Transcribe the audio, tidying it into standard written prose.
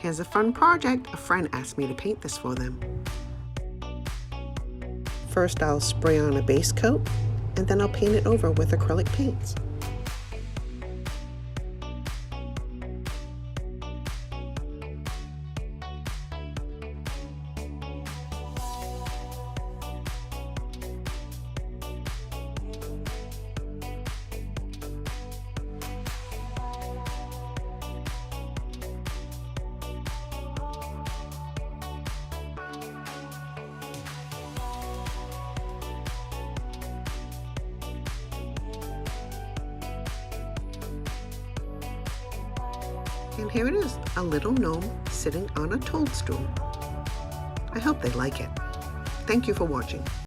Here's a fun project. A friend asked me to paint this for them. First, I'll spray on a base coat, and then I'll paint it over with acrylic paints. And here it is, a little gnome sitting on a toadstool. I hope they like it. Thank you for watching.